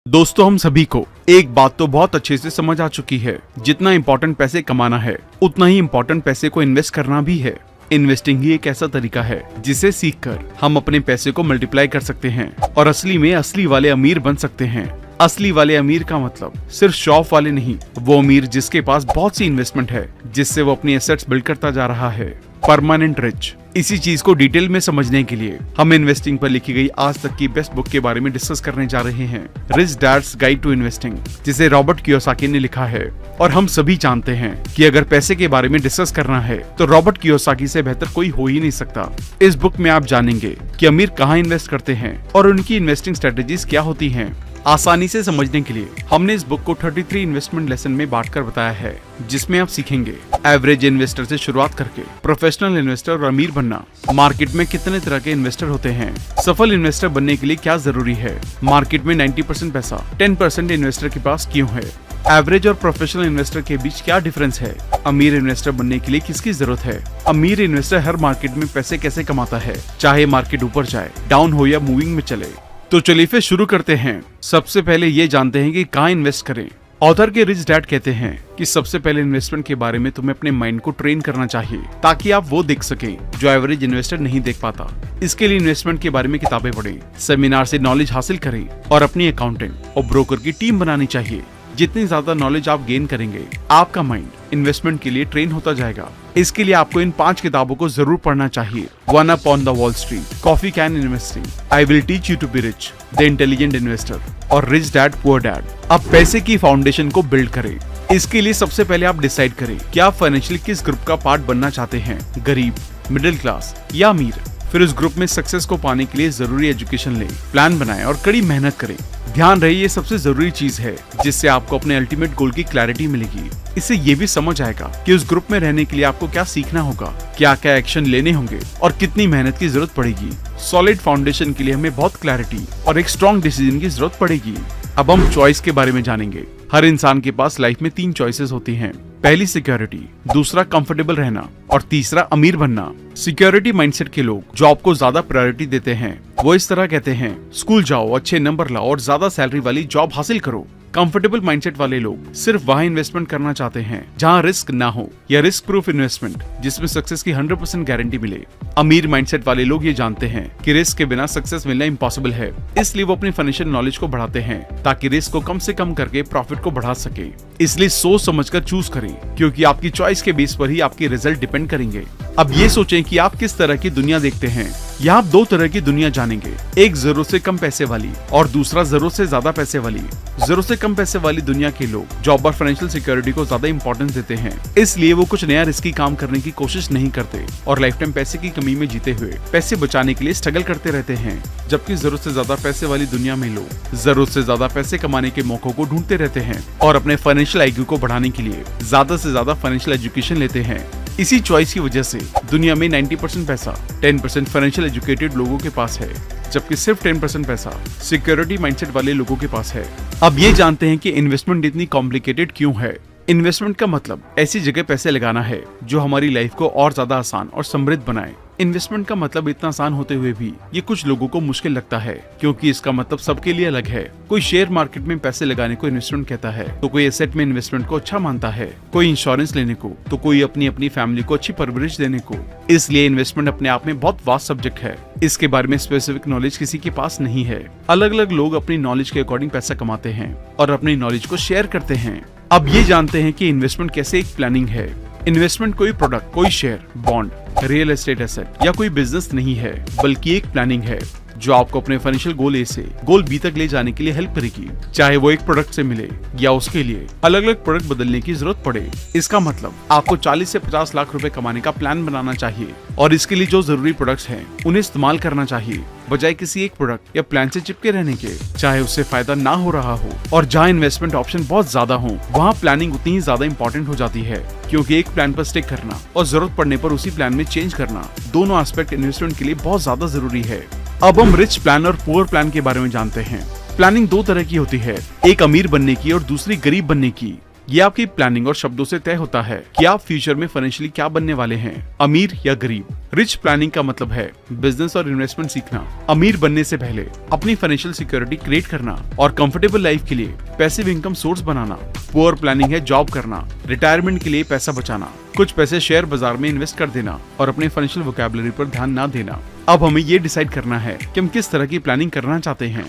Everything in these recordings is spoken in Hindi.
दोस्तों, हम सभी को एक बात तो बहुत अच्छे से समझ आ चुकी है, जितना इम्पोर्टेंट पैसे कमाना है उतना ही इम्पोर्टेंट पैसे को इन्वेस्ट करना भी है। इन्वेस्टिंग ही एक ऐसा तरीका है जिसे सीखकर हम अपने पैसे को मल्टीप्लाई कर सकते हैं और असली में असली वाले अमीर बन सकते हैं। असली वाले अमीर का मतलब सिर्फ शो ऑफ वाले नहीं, वो अमीर जिसके पास बहुत सी इन्वेस्टमेंट है जिससे वो अपनी एसेट्स बिल्ड करता जा रहा है। Permanent rich. इसी चीज को डिटेल में समझने के लिए हम इन्वेस्टिंग पर लिखी गई आज तक की बेस्ट बुक के बारे में डिस्कस करने जा रहे हैं, Rich Dad's Guide to Investing, जिसे रॉबर्ट कियोसाकी ने लिखा है। और हम सभी जानते हैं कि अगर पैसे के बारे में डिस्कस करना है तो रॉबर्ट कियोसाकी से बेहतर कोई हो ही नहीं सकता। इस बुक में आप जानेंगे कि अमीर कहाँ इन्वेस्ट करते हैं और उनकी इन्वेस्टिंग स्ट्रेटेजीज क्या होती हैं। आसानी से समझने के लिए हमने इस बुक को 33 इन्वेस्टमेंट लेसन में बांटकर बताया है, जिसमें आप सीखेंगे एवरेज इन्वेस्टर से शुरुआत करके प्रोफेशनल इन्वेस्टर और अमीर बनना, मार्केट में कितने तरह के इन्वेस्टर होते हैं, सफल इन्वेस्टर बनने के लिए क्या जरूरी है, मार्केट में 90% पैसा 10% इन्वेस्टर के पास क्यों है, एवरेज और प्रोफेशनल इन्वेस्टर के बीच क्या डिफरेंस है, अमीर इन्वेस्टर बनने के लिए किसकी जरूरत है, अमीर इन्वेस्टर हर मार्केट में पैसे कैसे कमाता है, चाहे मार्केट ऊपर जाए, डाउन हो या मूविंग में चले। तो चलिए फिर शुरू करते हैं। सबसे पहले ये जानते हैं कि कहाँ इन्वेस्ट करें। ऑथर के रिच डैड कहते हैं कि सबसे पहले इन्वेस्टमेंट के बारे में तुम्हें अपने माइंड को ट्रेन करना चाहिए ताकि आप वो देख सकें जो एवरेज इन्वेस्टर नहीं देख पाता। इसके लिए इन्वेस्टमेंट के बारे में किताबें पढ़ें, सेमिनार से नॉलेज हासिल करें और अपनी अकाउंटेंट और ब्रोकर की टीम बनानी चाहिए। जितनी ज्यादा नॉलेज आप गेन करेंगे, आपका माइंड इन्वेस्टमेंट के लिए ट्रेन होता जाएगा। इसके लिए आपको इन 5 किताबों को जरूर पढ़ना चाहिए। One Up On The Wall Street, Coffee Can Investing, I Will Teach You To Be Rich, The Intelligent Investor और रिच डैड पुअर डैड। अब पैसे की फाउंडेशन को बिल्ड करें। इसके लिए सबसे पहले आप डिसाइड करें कि आप फाइनेंशियली किस ग्रुप का पार्ट बनना चाहते हैं, गरीब, मिडिल क्लास या अमीर। फिर उस ग्रुप में सक्सेस को पाने के लिए जरूरी एजुकेशन लें, प्लान बनाएं और कड़ी मेहनत करें। ध्यान रहे, ये सबसे जरूरी चीज है जिससे आपको अपने अल्टीमेट गोल की क्लैरिटी मिलेगी। इससे ये भी समझ आएगा कि उस ग्रुप में रहने के लिए आपको क्या सीखना होगा, क्या क्या एक्शन लेने होंगे और कितनी मेहनत की जरूरत पड़ेगी। सॉलिड फाउंडेशन के लिए हमें बहुत क्लैरिटी और एक स्ट्रॉन्ग डिसीजन की जरूरत पड़ेगी। अब हम चॉइस के बारे में जानेंगे। हर इंसान के पास लाइफ में 3 चॉइसेस होती हैं। पहली सिक्योरिटी, दूसरा कंफर्टेबल रहना और तीसरा अमीर बनना। सिक्योरिटी माइंडसेट के लोग जॉब को ज्यादा प्रायोरिटी देते हैं। वो इस तरह कहते हैं, स्कूल जाओ, अच्छे नंबर लाओ और ज्यादा सैलरी वाली जॉब हासिल करो। कंफर्टेबल माइंडसेट वाले लोग सिर्फ वहाँ इन्वेस्टमेंट करना चाहते हैं जहाँ रिस्क ना हो, या रिस्क प्रूफ इन्वेस्टमेंट जिसमें सक्सेस की 100% गारंटी मिले। अमीर माइंडसेट वाले लोग ये जानते हैं कि रिस्क के बिना सक्सेस मिलना इम्पॉसिबल है, इसलिए वो अपनी फाइनेंशियल नॉलेज को बढ़ाते हैं ताकि रिस्क को कम से कम करके प्रॉफिट को बढ़ा सके। इसलिए सोच समझकर चूज करें, क्योंकि आपकी चॉइस के बेस पर ही आपके रिजल्ट डिपेंड करेंगे। अब ये सोचें कि आप किस तरह की दुनिया देखते हैं। यहाँ आप 2 तरह की दुनिया जानेंगे, एक जरूरत से कम पैसे वाली और दूसरा जरूरत से ज्यादा पैसे वाली। जरूरत से कम पैसे वाली दुनिया के लोग जॉब और फाइनेंशियल सिक्योरिटी को ज्यादा इंपॉर्टेंस देते हैं, इसलिए वो कुछ नया रिस्की काम करने की कोशिश नहीं करते और लाइफ टाइम पैसे की कमी में जीते हुए पैसे बचाने के लिए स्ट्रगल करते रहते हैं। जबकि जरूरत से ज्यादा पैसे वाली दुनिया में लोग जरूरत से ज्यादा पैसे कमाने के मौकों को ढूंढते रहते हैं और अपने फाइनेंशियल IQ को बढ़ाने के लिए ज्यादा से ज्यादा फाइनेंशियल एजुकेशन लेते हैं। इसी चॉइस की वजह से दुनिया में 90% पैसा 10% फाइनेंशियल एजुकेटेड लोगों के पास है, जबकि सिर्फ 10% पैसा सिक्योरिटी माइंडसेट वाले लोगों के पास है। अब ये जानते हैं कि इन्वेस्टमेंट इतनी कॉम्प्लिकेटेड क्यों है। इन्वेस्टमेंट का मतलब ऐसी जगह पैसे लगाना है जो हमारी लाइफ को और ज्यादा आसान और समृद्ध बनाए। इन्वेस्टमेंट का मतलब इतना आसान होते हुए भी ये कुछ लोगों को मुश्किल लगता है, क्योंकि इसका मतलब सबके लिए अलग है। कोई शेयर मार्केट में पैसे लगाने को इन्वेस्टमेंट कहता है, तो कोई एसेट में इन्वेस्टमेंट को अच्छा मानता है, कोई इंश्योरेंस लेने को, तो कोई अपनी अपनी फैमिली को अच्छी परवरिश देने को। इसलिए इन्वेस्टमेंट अपने आप में बहुत वास्ट सब्जेक्ट है। इसके बारे में स्पेसिफिक नॉलेज किसी के पास नहीं है। अलग अलग लोग अपनी नॉलेज के अकॉर्डिंग पैसा कमाते हैं और अपनी नॉलेज को शेयर करते हैं। अब ये जानते हैं कि इन्वेस्टमेंट कैसे एक प्लानिंग है। इन्वेस्टमेंट कोई प्रोडक्ट, कोई share, bond, real estate asset या कोई बिजनेस नहीं है, बल्कि एक प्लानिंग है जो आपको अपने फाइनेंशियल गोल A से गोल B तक ले जाने के लिए हेल्प करेगी, चाहे वो एक प्रोडक्ट से मिले या उसके लिए अलग अलग प्रोडक्ट बदलने की जरूरत पड़े। इसका मतलब आपको 40 से 50 लाख रुपए कमाने का प्लान बनाना चाहिए और इसके लिए जो जरूरी प्रोडक्ट्स हैं उन्हें इस्तेमाल करना चाहिए, बजाय किसी एक प्रोडक्ट या प्लान से चिपके रहने के, चाहे उससे फायदा ना हो रहा हो। और जहाँ इन्वेस्टमेंट ऑप्शन बहुत ज्यादा हो, वहाँ प्लानिंग उतनी ही ज्यादा इंपॉर्टेंट हो जाती है, क्योंकि एक प्लान पर स्टिक करना और जरूरत पड़ने पर उसी प्लान में चेंज करना, दोनों एस्पेक्ट इन्वेस्टमेंट के लिए बहुत ज्यादा जरूरी है। अब हम रिच प्लान और पुअर प्लान के बारे में जानते हैं। प्लानिंग 2 तरह की होती है, एक अमीर बनने की और दूसरी गरीब बनने की। ये आपकी प्लानिंग और शब्दों से तय होता है कि आप फ्यूचर में फाइनेंशियली क्या बनने वाले हैं, अमीर या गरीब। रिच प्लानिंग का मतलब है बिजनेस और इन्वेस्टमेंट सीखना, अमीर बनने से पहले अपनी फाइनेंशियल सिक्योरिटी क्रिएट करना और कंफर्टेबल लाइफ के लिए पैसिव इनकम सोर्स बनाना। पुअर प्लानिंग है जॉब करना, रिटायरमेंट के लिए पैसा बचाना, कुछ पैसे शेयर बाजार में इन्वेस्ट कर देना और अपने फाइनेंशियल वोकैबुलरी पर ध्यान ना देना। अब हमें ये डिसाइड करना है कि हम किस तरह की प्लानिंग करना चाहते हैं।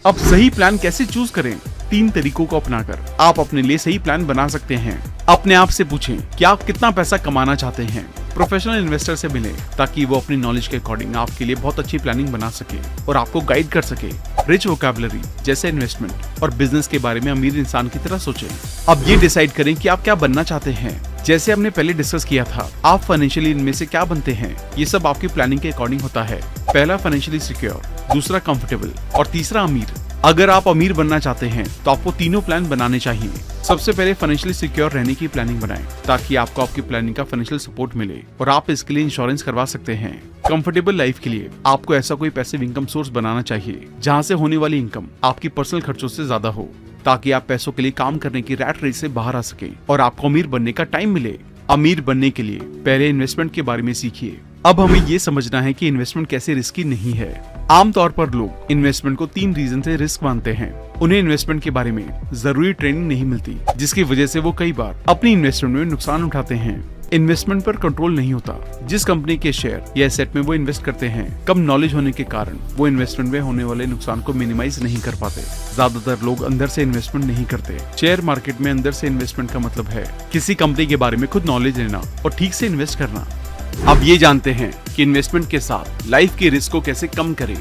अब सही प्लान कैसे चूज करें? 3 तरीकों को अपनाकर आप अपने लिए सही प्लान बना सकते हैं। अपने आप से पूछें कि आप कितना पैसा कमाना चाहते हैं। प्रोफेशनल इन्वेस्टर से मिलें ताकि वो अपनी नॉलेज के अकॉर्डिंग आपके लिए बहुत अच्छी प्लानिंग बना सके और आपको गाइड कर सके। रिच वोकैबुलरी जैसे इन्वेस्टमेंट और बिजनेस के बारे में अमीर इंसान की तरह सोचें। अब ये डिसाइड करें कि आप क्या बनना चाहते हैं। जैसे हमने पहले डिस्कस किया था, आप फाइनेंशियली इनमें से क्या बनते हैं, ये सब आपकी प्लानिंग के अकॉर्डिंग होता है। पहला फाइनेंशियली सिक्योर, दूसरा कंफर्टेबल और तीसरा अमीर। अगर आप अमीर बनना चाहते हैं तो आपको तीनों प्लान बनाने चाहिए। सबसे पहले फाइनेंशियली सिक्योर रहने की प्लानिंग बनाएं ताकि आपको आपकी प्लानिंग का फाइनेंशियल सपोर्ट मिले और आप इसके लिए इंश्योरेंस करवा सकते हैं। कंफर्टेबल लाइफ के लिए आपको ऐसा कोई पैसिव इनकम सोर्स बनाना चाहिए जहां से होने वाली इनकम आपकी पर्सनल खर्चों से ज्यादा हो, ताकि आप पैसों के लिए काम करने की रैट रेस से बाहर आ सके और आपको अमीर बनने का टाइम मिले। अमीर बनने के लिए पहले इन्वेस्टमेंट के बारे में सीखिए। अब हमें ये समझना है कि इन्वेस्टमेंट कैसे रिस्की नहीं है। आमतौर पर लोग इन्वेस्टमेंट को 3 रीजन से रिस्क मानते हैं। उन्हें इन्वेस्टमेंट के बारे में जरूरी ट्रेनिंग नहीं मिलती, जिसकी वजह से वो कई बार अपनी इन्वेस्टमेंट में नुकसान उठाते हैं। इन्वेस्टमेंट पर कंट्रोल नहीं होता। जिस कंपनी के शेयर या एसेट में वो इन्वेस्ट करते हैं, कम नॉलेज होने के कारण वो इन्वेस्टमेंट में होने वाले नुकसान को मिनिमाइज नहीं कर पाते। ज्यादातर लोग अंदर से इन्वेस्टमेंट नहीं करते। शेयर मार्केट में अंदर से इन्वेस्टमेंट का मतलब है किसी कंपनी के बारे में खुद नॉलेज लेना और ठीक से इन्वेस्ट करना। अब ये जानते हैं कि इन्वेस्टमेंट के साथ लाइफ के रिस्क को कैसे कम करें।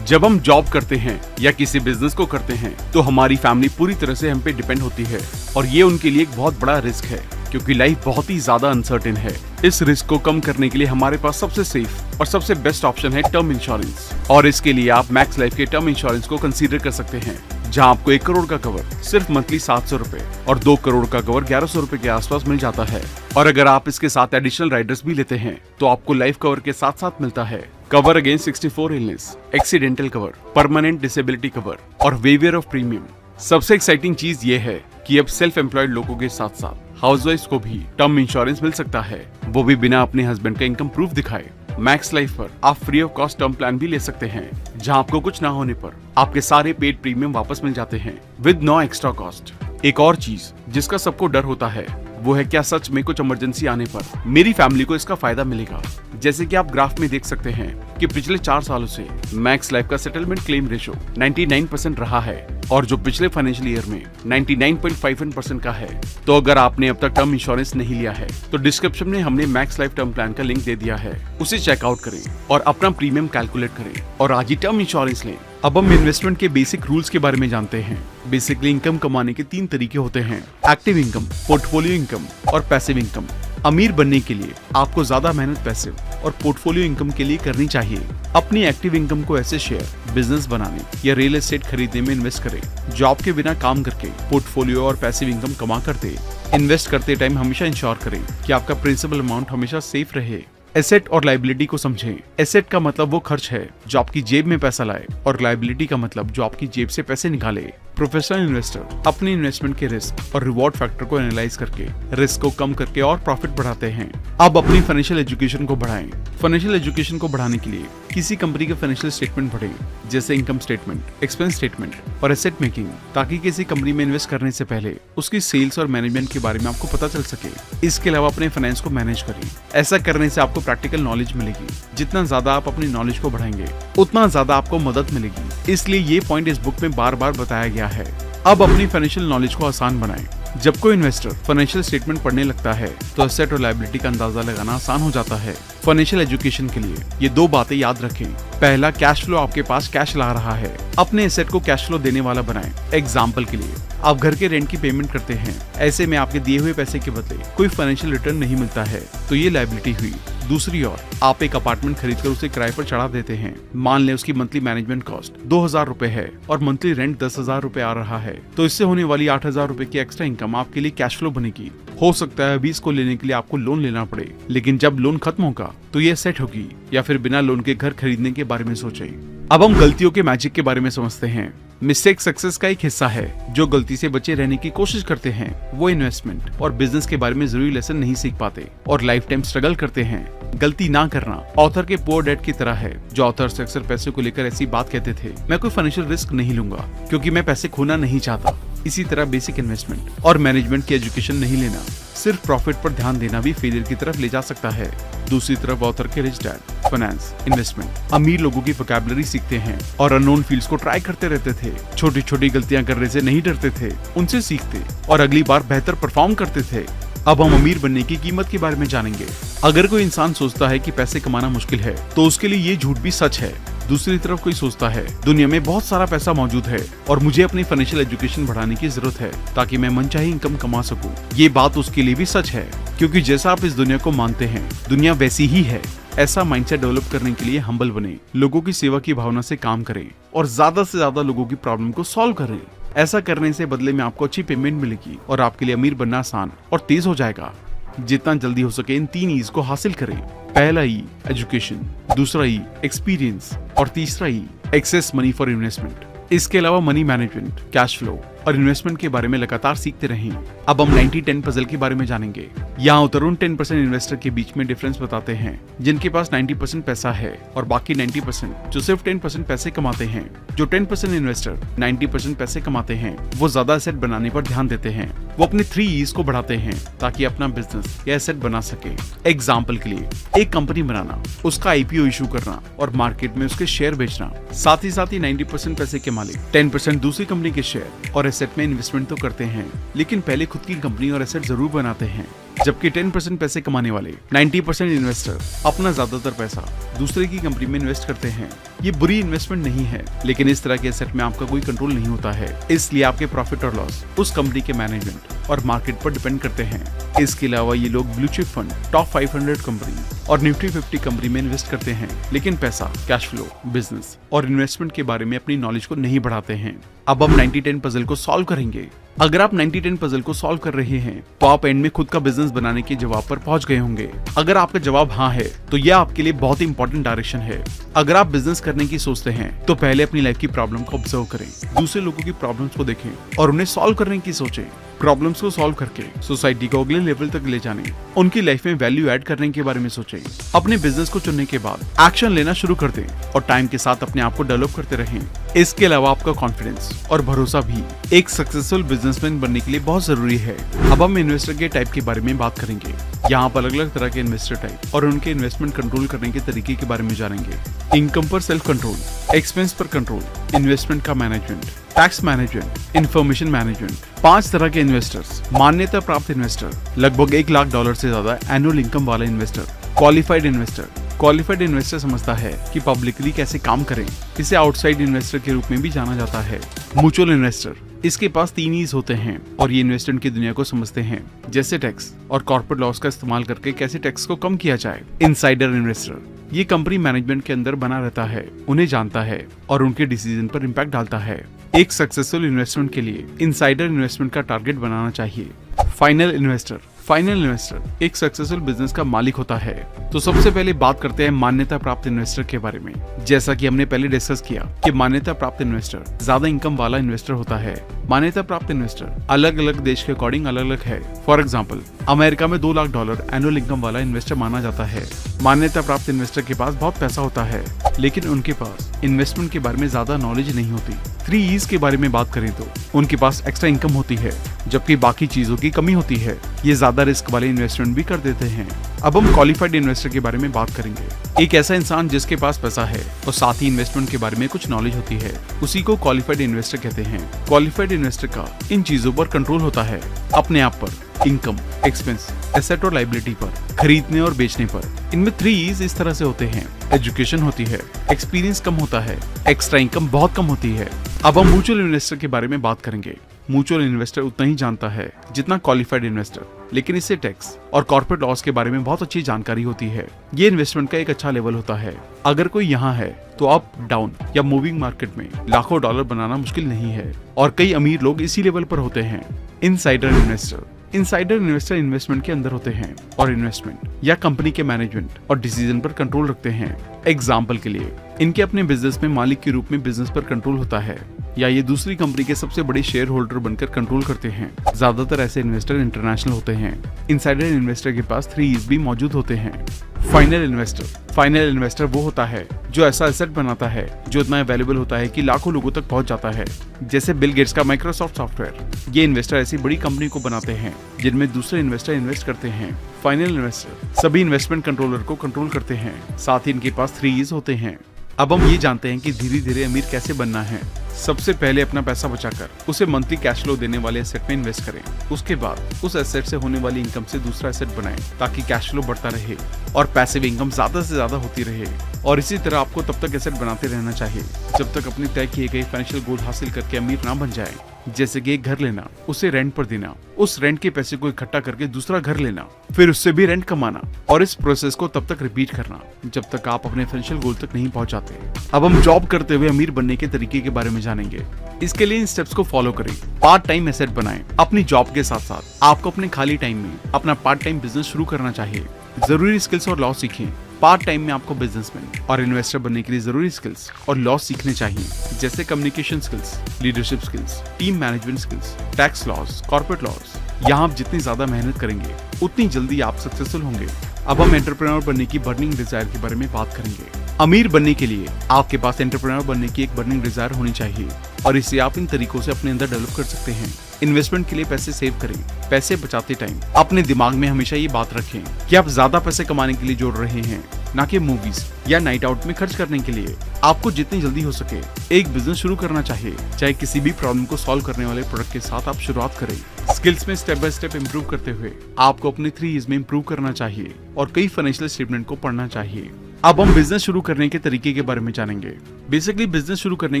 जब हम जॉब करते हैं या किसी बिजनेस को करते हैं तो हमारी फैमिली पूरी तरह से हम पे डिपेंड होती है और ये उनके लिए एक बहुत बड़ा रिस्क है, क्योंकि लाइफ बहुत ही ज्यादा अनसर्टेन है। इस रिस्क को कम करने के लिए हमारे पास सबसे सेफ और सबसे बेस्ट ऑप्शन है टर्म इंश्योरेंस, और इसके लिए आप मैक्स लाइफ के टर्म इंश्योरेंस को कंसीडर कर सकते हैं, जहां आपको 1 करोड़ का कवर सिर्फ मंथली 700 रुपए और 2 करोड़ का कवर 1100 रुपए के आसपास मिल जाता है। और अगर आप इसके साथ एडिशनल राइडर्स भी लेते हैं तो आपको लाइफ कवर के साथ साथ मिलता है cover against 64 illness, accidental cover, permanent disability cover और वेवियर ऑफ प्रीमियम। सबसे एक्साइटिंग चीज ये है कि अब सेल्फ एम्प्लॉयड लोगों के साथ साथ हाउसवाइफ को भी टर्म इंश्योरेंस मिल सकता है, वो भी बिना अपने हस्बैंड का इनकम प्रूफ दिखाए। मैक्स लाइफ पर आप free of cost term plan भी ले सकते हैं, जहां आपको कुछ ना होने पर आपके सारे पेड प्रीमियम वापस मिल जाते हैं विद नो एक्स्ट्रा कॉस्ट। एक और चीज जिसका सबको डर होता है वो है क्या सच में कुछ इमरजेंसी आने पर मेरी फैमिली को इसका फायदा मिलेगा। जैसे कि आप ग्राफ में देख सकते हैं कि पिछले 4 सालों से मैक्स लाइफ का सेटलमेंट क्लेम रेशो 99% रहा है और जो पिछले फाइनेंशियल ईयर में 99.51% का है। तो अगर आपने अब तक टर्म इंश्योरेंस नहीं लिया है तो डिस्क्रिप्शन में हमने मैक्स लाइफ टर्म प्लान का लिंक दे दिया है, उसे चेकआउट करें और अपना प्रीमियम कैलकुलेट करें और आज ही टर्म इंश्योरेंस लें। अब हम इन्वेस्टमेंट के बेसिक रूल्स के बारे में जानते हैं। बेसिकली इनकम कमाने के 3 तरीके होते हैं, एक्टिव इनकम, पोर्टफोलियो इनकम और पैसिव इनकम। अमीर बनने के लिए आपको ज्यादा मेहनत पैसिव और पोर्टफोलियो इनकम के लिए करनी चाहिए। अपनी एक्टिव इनकम को ऐसे शेयर, बिजनेस बनाने या रियल एस्टेट खरीदने में इन्वेस्ट करें। जॉब के बिना काम करके पोर्टफोलियो और पैसिव इनकम कमा करते इन्वेस्ट करते टाइम हमेशा इंश्योर करें कि आपका प्रिंसिपल अमाउंट हमेशा सेफ रहे। एसेट और लायबिलिटी को समझें। एसेट का मतलब वो खर्च है जो आपकी जेब में पैसा लाए और लायबिलिटी का मतलब जो आपकी जेब से पैसे निकाले। प्रोफेशनल इन्वेस्टर अपने इन्वेस्टमेंट के रिस्क और रिवॉर्ड फैक्टर को एनालाइज करके रिस्क को कम करके और प्रॉफिट बढ़ाते हैं। अब अपनी फाइनेंशियल एजुकेशन को बढ़ाएं। फाइनेंशियल एजुकेशन को बढ़ाने के लिए किसी कंपनी के फाइनेंशियल स्टेटमेंट पढ़ें, जैसे इनकम स्टेटमेंट, एक्सपेंस स्टेटमेंट और एसेट मेकिंग, ताकि किसी कंपनी में इन्वेस्ट करने से पहले उसकी सेल्स और मैनेजमेंट के बारे में आपको पता चल सके। इसके अलावा अपने फाइनेंस को मैनेज करें। ऐसा करने से आपको प्रैक्टिकल नॉलेज मिलेगी। जितना ज्यादा आप अपनी नॉलेज को बढ़ाएंगे उतना ज्यादा आपको मदद मिलेगी। इसलिए ये पॉइंट इस बुक में बार बार बताया गया है। अब अपनी फाइनेंशियल नॉलेज को आसान बनाएं। जब कोई इन्वेस्टर फाइनेंशियल स्टेटमेंट पढ़ने लगता है तो एसेट और लायबिलिटी का अंदाजा लगाना आसान हो जाता है। फाइनेंशियल एजुकेशन के लिए ये 2 बातें याद रखें। पहला, कैश फ्लो आपके पास कैश ला रहा है। अपने एसेट को कैश फ्लो देने वाला बनाएं। एग्जाम्पल के लिए आप घर के रेंट की पेमेंट करते हैं, ऐसे में आपके दिए हुए पैसे के बदले कोई फाइनेंशियल रिटर्न नहीं मिलता है तो ये लायबिलिटी हुई। दूसरी ओर आप एक अपार्टमेंट खरीदकर उसे किराए पर चढ़ा देते हैं। मान लें उसकी मंथली मैनेजमेंट कॉस्ट 2000 रुपए है और मंथली रेंट 10,000 रुपए आ रहा है, तो इससे होने वाली 8,000 रुपए की एक्स्ट्रा इनकम आपके लिए कैश फ्लो बनेगी। हो सकता है अभी इसको लेने के लिए आपको लोन लेना पड़े, लेकिन जब लोन खत्म होगा तो ये सेट होगी, या फिर बिना लोन के घर खरीदने के बारे में सोचें। अब हम गलतियों के मैजिक के बारे में समझते हैं। मिस्टेक सक्सेस का एक हिस्सा है। जो गलती से बचे रहने की कोशिश करते हैं वो इन्वेस्टमेंट और बिजनेस के बारे में जरूरी लेसन नहीं सीख पाते और लाइफ टाइम स्ट्रगल करते हैं। गलती ना करना ऑथर के पुअर डैड की तरह है। जो ऑथर अक्सर पैसे को लेकर ऐसी बात कहते थे, मैं कोई फाइनेंशियल रिस्क नहीं लूंगा क्योंकि मैं पैसे खोना नहीं चाहता। इसी तरह बेसिक इन्वेस्टमेंट और मैनेजमेंट की एजुकेशन नहीं लेना, सिर्फ प्रॉफिट पर ध्यान देना भी फेलियर की तरफ ले जा सकता है। दूसरी तरफ ऑथर के रिच डैड फाइनेंस, इन्वेस्टमेंट, अमीर लोगों की वोकैबुलरी सीखते हैं और अननोन फील्ड्स को ट्राई करते रहते थे। छोटी छोटी गलतियां करने से नहीं डरते थे, उनसे सीखते और अगली बार बेहतर परफॉर्म करते थे। अब हम अमीर बनने की कीमत के बारे में जानेंगे। अगर कोई इंसान सोचता है कि पैसे कमाना मुश्किल है तो उसके लिए ये झूठ भी सच है। दूसरी तरफ कोई सोचता है दुनिया में बहुत सारा पैसा मौजूद है और मुझे अपनी फाइनेंशियल एजुकेशन बढ़ाने की जरूरत है ताकि मैं मनचाही इनकम कमा सकूं। ये बात उसके लिए भी सच है, क्योंकि जैसा आप इस दुनिया को मानते हैं दुनिया वैसी ही है। ऐसा माइंडसेट डेवलप करने के लिए हम्बल बने, लोगों की सेवा की भावना से काम करें और ज्यादा से ज्यादा लोगों की प्रॉब्लम को सॉल्व करें। ऐसा करने से बदले में आपको अच्छी पेमेंट मिलेगी और आपके लिए अमीर बनना आसान और तेज हो जाएगा। जितना जल्दी हो सके इन 3 ईज को हासिल करें। पहला ई एजुकेशन, दूसरा ई एक्सपीरियंस और तीसरा ई एक्सेस मनी फॉर इन्वेस्टमेंट। इसके अलावा मनी मैनेजमेंट, कैश फ्लो और इन्वेस्टमेंट के बारे में लगातार सीखते रहें। अब हम 90-10 पजल के बारे में जानेंगे। यहाँ उतरुण 10% इन्वेस्टर के बीच में डिफरेंस बताते हैं, जिनके पास 90% पैसा है और बाकी 90% जो सिर्फ 10% पैसे कमाते हैं। जो 10% इन्वेस्टर 90% पैसे कमाते हैं वो ज्यादा एसेट बनाने पर ध्यान देते हैं। वो अपने 3 E's को बढ़ाते हैं ताकि अपना बिजनेस या एसेट बना सके। एग्जाम्पल के लिए एक कंपनी बनाना, उसका IPO इशू करना और मार्केट में उसके शेयर बेचना। साथ ही 90% पैसे के मालिक 10% दूसरी कंपनी के शेयर और एसेट में इन्वेस्टमेंट तो करते हैं, लेकिन पहले खुद की कंपनी और एसेट जरूर बनाते हैं। जबकि 10% पैसे कमाने वाले 90% इन्वेस्टर अपना ज्यादातर पैसा दूसरे की कंपनी में इन्वेस्ट करते हैं। ये बुरी इन्वेस्टमेंट नहीं है, लेकिन इस तरह के एसेट में आपका कोई कंट्रोल नहीं होता है, इसलिए आपके प्रॉफिट और लॉस उस कंपनी के मैनेजमेंट और मार्केट पर डिपेंड करते हैं। इसके अलावा ये लोग blue chip fund, top 500 company और निफ्टी 50 कंपनी में इन्वेस्ट करते हैं, लेकिन पैसा, कैश फ्लो, बिजनेस और इन्वेस्टमेंट के बारे में अपनी नॉलेज को नहीं बढ़ाते हैं। अब हम 90-10 पजल को सॉल्व करेंगे। अगर आप 90-10 पजल को सॉल्व कर रहे हैं तो आप एंड में खुद का बिजनेस बनाने के जवाब पर पहुंच गए होंगे। अगर आपका जवाब हाँ है तो यह आपके लिए बहुत ही इंपॉर्टेंट डायरेक्शन है। अगर आप बिजनेस करने की सोचते हैं तो पहले अपनी लाइफ की प्रॉब्लम को ऑब्जर्व करें, दूसरे लोगों की प्रॉब्लम्स को देखें और उन्हें सॉल्व करने की सोचें। प्रॉब्लम्स को सॉल्व करके सोसाइटी को अगले लेवल तक ले जाने, उनकी लाइफ में वैल्यू ऐड करने के बारे में सोचें। अपने बिजनेस को चुनने के बाद एक्शन लेना शुरू कर दें और टाइम के साथ अपने आप को डेवलप करते रहें। इसके अलावा आपका कॉन्फिडेंस और भरोसा भी एक सक्सेसफुल बिजनेसमैन बनने के लिए बहुत जरूरी है। अब हम इन्वेस्टर के टाइप के बारे में बात करेंगे। यहाँ पर अलग अलग तरह के इन्वेस्टर टाइप और उनके इन्वेस्टमेंट कंट्रोल करने के तरीके के बारे में जानेंगे। इनकम पर सेल्फ कंट्रोल, एक्सपेंस पर कंट्रोल, इन्वेस्टमेंट का management, tax management, information management. 5 तरह के इन्वेस्टर्स। मान्यता प्राप्त इन्वेस्टर, लगभग $1 लाख से ज्यादा एनुअल इनकम वाला investor. Qualified investor, qualified investor समझता है कि पब्लिकली कैसे काम करें। इसे आउटसाइड इन्वेस्टर के रूप में भी जाना जाता है। म्यूचुअल इन्वेस्टर, इसके पास 3 E's होते हैं और ये इन्वेस्टमेंट की दुनिया को समझते हैं, जैसे टैक्स और कॉर्पोरेट लॉस का इस्तेमाल करके कैसे टैक्स को कम किया जाए। इनसाइडर इन्वेस्टर, ये कंपनी मैनेजमेंट के अंदर बना रहता है, उन्हें जानता है और उनके डिसीजन पर इम्पैक्ट डालता है। एक सक्सेसफुल इन्वेस्टमेंट के लिए इनसाइडर इन्वेस्टमेंट का टारगेट बनाना चाहिए। फाइनल इन्वेस्टर, फाइनल इन्वेस्टर एक सक्सेसफुल बिजनेस का मालिक होता है। तो सबसे पहले बात करते हैं मान्यता प्राप्त इन्वेस्टर के बारे में। जैसा कि हमने पहले डिस्कस किया कि मान्यता प्राप्त इन्वेस्टर ज्यादा इनकम वाला इन्वेस्टर होता है। मान्यता प्राप्त इन्वेस्टर अलग अलग देश के अकॉर्डिंग अलग अलग है। फॉर एग्जाम्पल, अमेरिका में $2 लाख एनुअल इनकम वाला इन्वेस्टर माना जाता है। मान्यता प्राप्त इन्वेस्टर के पास बहुत पैसा होता है, लेकिन उनके पास इन्वेस्टमेंट के बारे में ज्यादा नॉलेज नहीं होती। 3 E's के बारे में बात करें तो उनके पास एक्स्ट्रा इनकम होती है, जबकि बाकी चीजों की कमी होती है। ये ज्यादा रिस्क वाले इन्वेस्टमेंट भी कर देते हैं। अब हम क्वालिफाइड इन्वेस्टर के बारे में बात करेंगे। एक ऐसा इंसान जिसके पास पैसा है और साथ ही इन्वेस्टमेंट के बारे में कुछ नॉलेज होती है, उसी को क्वालिफाइड इन्वेस्टर कहते हैं। क्वालिफाइड इन्वेस्टर का इन चीजों पर कंट्रोल होता है, अपने आप पर, इनकम, एक्सपेंस, एसेट और लायबिलिटी पर, खरीदने और बेचने पर। इनमें 3 E's इस तरह से होते हैं। एजुकेशन होती है, एक्सपीरियंस कम होता है, एक्स्ट्रा इनकम बहुत कम होती है। अब हम म्यूचुअल इन्वेस्टर के बारे में बात करेंगे। म्यूचुअल इन्वेस्टर उतना ही जानता है जितना क्वालिफाइड इन्वेस्टर, लेकिन इससे टैक्स और कॉर्पोरेट लॉस के बारे में बहुत अच्छी जानकारी होती है। ये इन्वेस्टमेंट का एक अच्छा लेवल होता है। अगर कोई यहाँ है तो अप, डाउन या मूविंग मार्केट में लाखों डॉलर बनाना मुश्किल नहीं है और कई अमीर लोग इसी लेवल पर होते हैं। Insider investor, insider investor investment के अंदर होते हैं और इन्वेस्टमेंट या कंपनी के मैनेजमेंट और डिसीजन पर कंट्रोल रखते हैं। एग्जाम्पल के लिए, इनके अपने बिजनेस में मालिक के रूप में बिजनेस पर कंट्रोल होता है। या ये दूसरी कंपनी के सबसे बड़े शेयर होल्डर बनकर कंट्रोल करते हैं। ज्यादातर ऐसे इन्वेस्टर इंटरनेशनल होते हैं। इनसाइडर इन्वेस्टर के पास 3E's भी मौजूद होते हैं। फाइनल इन्वेस्टर वो होता है जो ऐसा एसेट बनाता है जो इतना अवेलेबल होता है कि लाखों लोगों तक पहुंच जाता है, जैसे बिल गेट्स का माइक्रोसॉफ्ट सॉफ्टवेयर। ये इन्वेस्टर ऐसी बड़ी कंपनी को बनाते हैं जिनमें दूसरे इन्वेस्टर इन्वेस्ट करते हैं। फाइनल इन्वेस्टर सभी इन्वेस्टमेंट कंट्रोलर को कंट्रोल करते हैं, साथ ही इनके पास 3E's होते हैं। अब हम ये जानते हैं कि धीरे धीरे अमीर कैसे बनना है। सबसे पहले अपना पैसा बचाकर उसे मंथली कैश फ्लो देने वाले एसेट में इन्वेस्ट करें। उसके बाद उस एसेट से होने वाली इनकम से दूसरा एसेट बनाएं ताकि कैश फ्लो बढ़ता रहे और पैसिव इनकम ज्यादा से ज्यादा होती रहे। और इसी तरह आपको तब तक एसेट बनाते रहना चाहिए जब तक अपने तय किए गए फाइनेंशियल गोल हासिल करके अमीर ना बन जाए। जैसे कि एक घर लेना, उसे रेंट पर देना, उस रेंट के पैसे को इकट्ठा करके दूसरा घर लेना, फिर उससे भी रेंट कमाना और इस प्रोसेस को तब तक रिपीट करना जब तक आप अपने फाइनेंशियल गोल तक नहीं पहुंच जाते। अब हम जॉब करते हुए अमीर बनने के तरीके के बारे में जानेंगे। इसके लिए इन स्टेप्स को फॉलो करें। पार्ट टाइम एसेट बनाएं। अपनी जॉब के साथ साथ आपको अपने खाली टाइम में अपना पार्ट टाइम बिजनेस शुरू करना चाहिए। जरूरी स्किल्स और लॉ सीखें। पार्ट टाइम में आपको बिजनेसमैन और इन्वेस्टर बनने के लिए जरूरी स्किल्स और लॉ सीखने चाहिए, जैसे communication skills, leadership skills, team management skills, tax laws, corporate laws. यहाँ आप जितनी ज्यादा मेहनत करेंगे उतनी जल्दी आप सक्सेसफुल होंगे। अब हम एंटरप्रेन्योर बनने की बर्निंग डिजायर के बारे में बात करेंगे। अमीर बनने के लिए आपके पास एंटरप्रेन्योर बनने की एक बर्निंग डिजायर होनी चाहिए और इसे आप इन तरीकों से अपने अंदर डेवलप कर सकते हैं। इन्वेस्टमेंट के लिए पैसे सेव करें। पैसे बचाते टाइम अपने दिमाग में हमेशा ये बात रखें कि आप ज्यादा पैसे कमाने के लिए जोड़ रहे हैं, ना कि मूवीज या नाइट आउट में खर्च करने के लिए। आपको जितनी जल्दी हो सके एक बिजनेस शुरू करना चाहिए। चाहे किसी भी प्रॉब्लम को सॉल्व करने वाले प्रोडक्ट के साथ आप शुरुआत करें। स्किल्स में स्टेप बाय स्टेप इंप्रूव करते हुए आपको अपने 3E's में इंप्रूव करना चाहिए और कई फाइनेंशियल स्टेटमेंट को पढ़ना चाहिए। अब हम बिजनेस शुरू करने के तरीके के बारे में जानेंगे। बेसिकली बिजनेस शुरू करने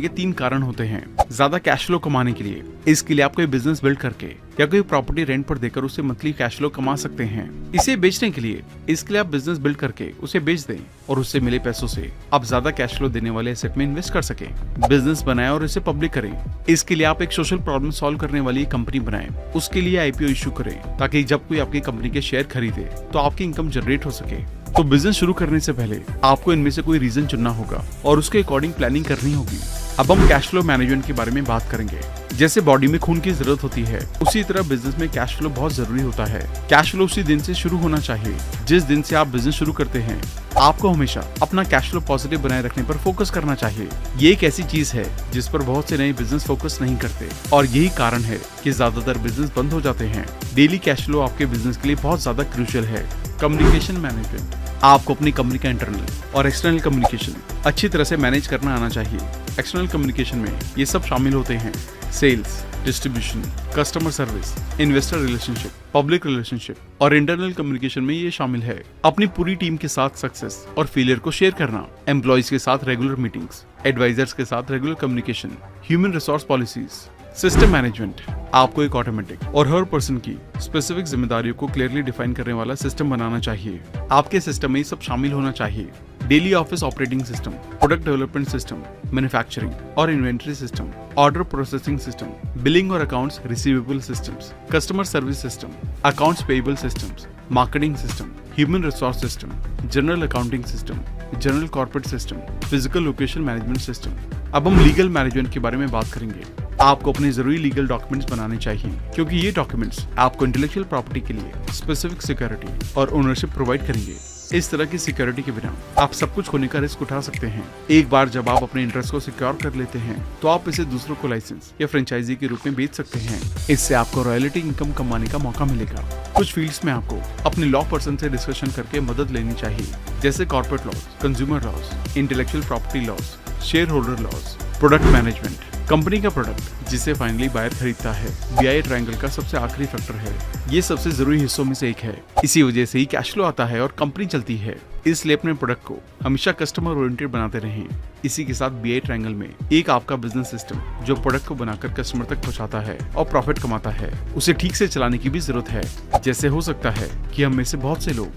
के 3 कारण होते हैं। ज्यादा कैश फ्लो कमाने के लिए, इसके लिए आप कोई बिजनेस बिल्ड करके या कोई प्रॉपर्टी रेंट पर देकर उसे मंथली कैश फ्लो कमा सकते हैं। इसे बेचने के लिए, इसके लिए आप बिजनेस बिल्ड करके उसे बेच दें और उससे मिले पैसों से आप ज्यादा कैश फ्लो देने वाले एसेट में इन्वेस्ट कर सकें। बिजनेस बनाएं और इसे पब्लिक करें। इसके लिए आप एक सोशल प्रॉब्लम सॉल्व करने वाली कंपनी बनाएं। उसके लिए IPO इशू करें ताकि जब कोई आपकी कंपनी के शेयर खरीदे तो आपकी इनकम जनरेट हो सके। तो बिजनेस शुरू करने से पहले आपको इनमें से कोई रीजन चुनना होगा और उसके अकॉर्डिंग प्लानिंग करनी होगी। अब हम कैश फ्लो मैनेजमेंट के बारे में बात करेंगे। जैसे बॉडी में खून की जरूरत होती है, उसी तरह बिजनेस में कैश फ्लो बहुत जरूरी होता है। कैश फ्लो उसी दिन से शुरू होना चाहिए जिस दिन से आप बिजनेस शुरू करते हैं। आपको हमेशा अपना कैश फ्लो पॉजिटिव बनाए रखने पर फोकस करना चाहिए। ये एक ऐसी चीज है जिस पर बहुत से नए बिजनेस फोकस नहीं करते और यही कारण है कि ज्यादातर बिजनेस बंद हो जाते हैं। डेली कैश फ्लो आपके बिजनेस के लिए बहुत ज्यादा क्रूशियल है। Communication management. आपको अपनी कंपनी का इंटरनल और एक्सटर्नल कम्युनिकेशन अच्छी तरह से मैनेज करना आना चाहिए। एक्सटर्नल कम्युनिकेशन में ये सब शामिल होते हैं: sales, distribution, customer service, investor relationship, public relationship. और इंटरनल कम्युनिकेशन में ये शामिल है अपनी पूरी टीम के साथ सक्सेस और फेलियर को शेयर करना, एम्प्लॉइज के साथ रेगुलर मीटिंग्स, एडवाइजर्स के साथ regular communication, human resource policies. System management. आपको एक ऑटोमेटिक और हर पर्सन की स्पेसिफिक जिम्मेदारियों को क्लियरली डिफाइन करने वाला सिस्टम बनाना चाहिए। आपके सिस्टम में सब शामिल होना चाहिए: daily office operating system, product development system, manufacturing और inventory system, order processing system, billing और accounts receivable systems, customer service system, accounts payable systems, marketing system, human resource system, general accounting system, general corporate system, physical location management system. अब हम लीगल मैनेजमेंट के बारे में बात करेंगे। आपको अपने जरूरी लीगल डॉक्यूमेंट्स बनाने चाहिए क्योंकि ये डॉक्यूमेंट्स आपको इंटेलेक्चुअल प्रॉपर्टी के लिए स्पेसिफिक सिक्योरिटी और ओनरशिप प्रोवाइड करेंगे। इस तरह की सिक्योरिटी के बिना आप सब कुछ खोने का रिस्क उठा सकते हैं। एक बार जब आप अपने इंटरेस्ट को सिक्योर कर लेते हैं तो आप इसे दूसरों को लाइसेंस या फ्रेंचाइजी के रूप में बेच सकते हैं। इससे आपको रॉयल्टी इनकम कमाने का मौका मिलेगा। कुछ फील्ड्स में आपको अपने लॉ पर्सन से डिस्कशन करके मदद लेनी चाहिए, जैसे corporate laws, consumer laws, intellectual property laws, share holder laws, product management. Company का प्रोडक्ट जिसे फाइनली बायर खरीदता है BI ट्रायंगल का सबसे आखिरी फैक्टर है। ये सबसे जरूरी हिस्सों में से एक है। इसी वजह से ही कैश फ्लो आता है और कंपनी चलती है। इसलिए अपने प्रोडक्ट को हमेशा कस्टमर ओरिएंटेड बनाते रहें। इसी के साथ BI ट्रायंगल में एक आपका बिजनेस सिस्टम जो प्रोडक्ट को बनाकर कस्टमर तक पहुंचाता है और प्रॉफिट कमाता है, उसे ठीक से चलाने की भी जरूरत है। जैसे हो सकता है कि हम में से बहुत से लोग